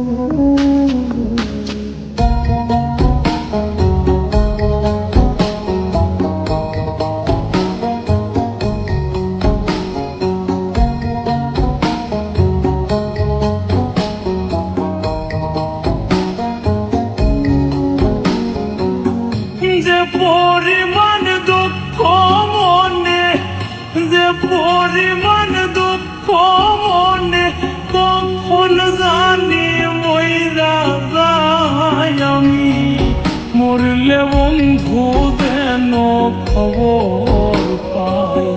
যে পরিমাণ দুঃখ মনে, যে পরিমাণ দুঃখ মনে, কখন জানি মইরা যায় আমি। মরলে বন্ধু যেন খবর পাই,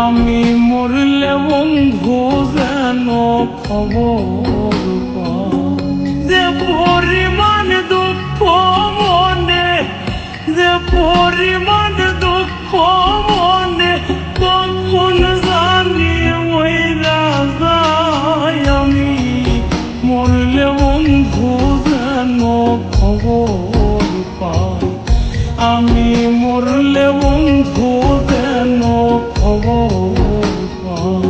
আমি মরলে বন্ধু যেন খবর পাই। যে পরিমাণ দুঃখ মনে, যে পরিমাণ দুঃখ মনে, কখন জানি মইরা যায় আমি। মরলে বন্ধু যেন খবর পাই, আমি মরলে বন্ধু যেন খবর পাই।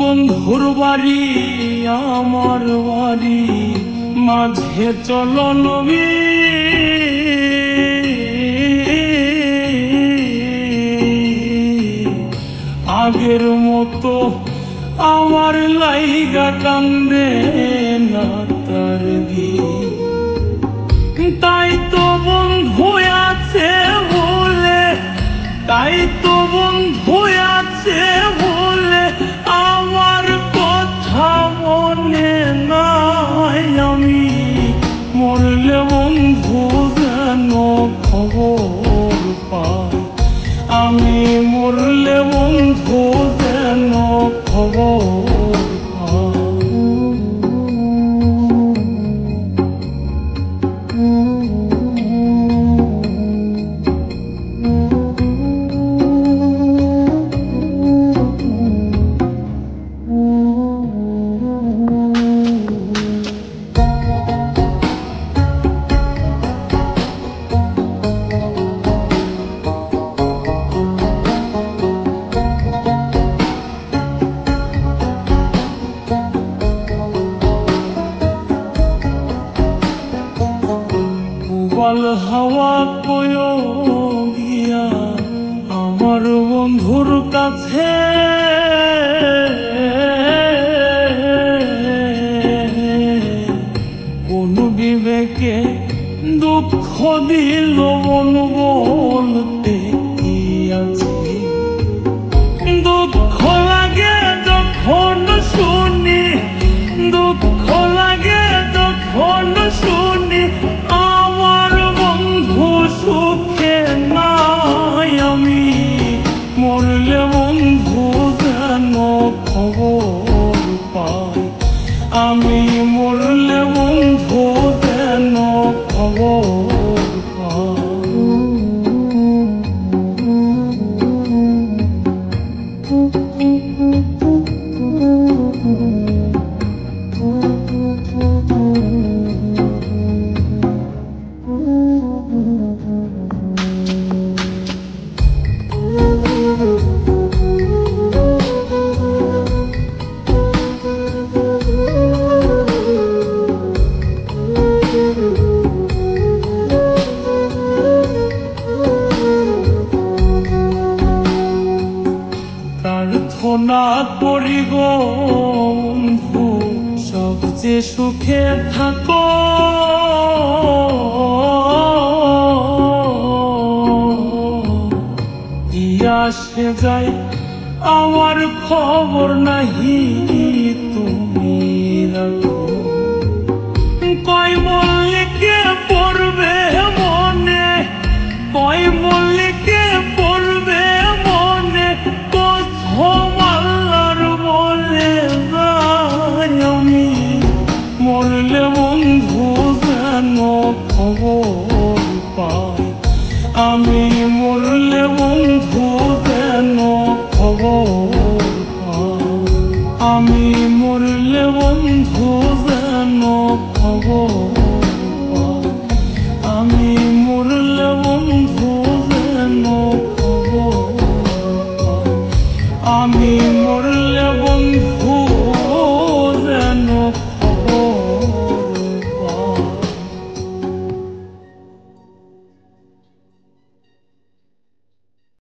বন্ধুর বাড়ি আমার বাড়ি মাঝে চলো নবী, আগের মতো আমার লাইগা কান্দে না তার দি। তাই তো বন্ধু আছে বলে, তাই তো বন্ধু আছে বলে আমার কথা মনে নাই আমি। মরলে বন্ধু যেন খবর পাই, আমি মরলে বন্ধু যেন খবর পাই। বল হাওয়া কয়ো গিয়া আমার বন্ধুর কাছে, কোন বিবেকে দুঃখ দিল মন বলতে কি আছে। দুঃখ লাগে যখন শুনি, দুঃখ লাগে যখন শুনি আমার বন্ধু সুখে নাই আমি। মরলে বন্ধু যেন খবর পাই, আমি মরলে বন্ধু যেন খবর পাই। প্রার্থনা করি গো বন্ধু সবচেয়ে সুখে থাকো, কি আসে যায় আমার খবর নাহি তুমি রাখো।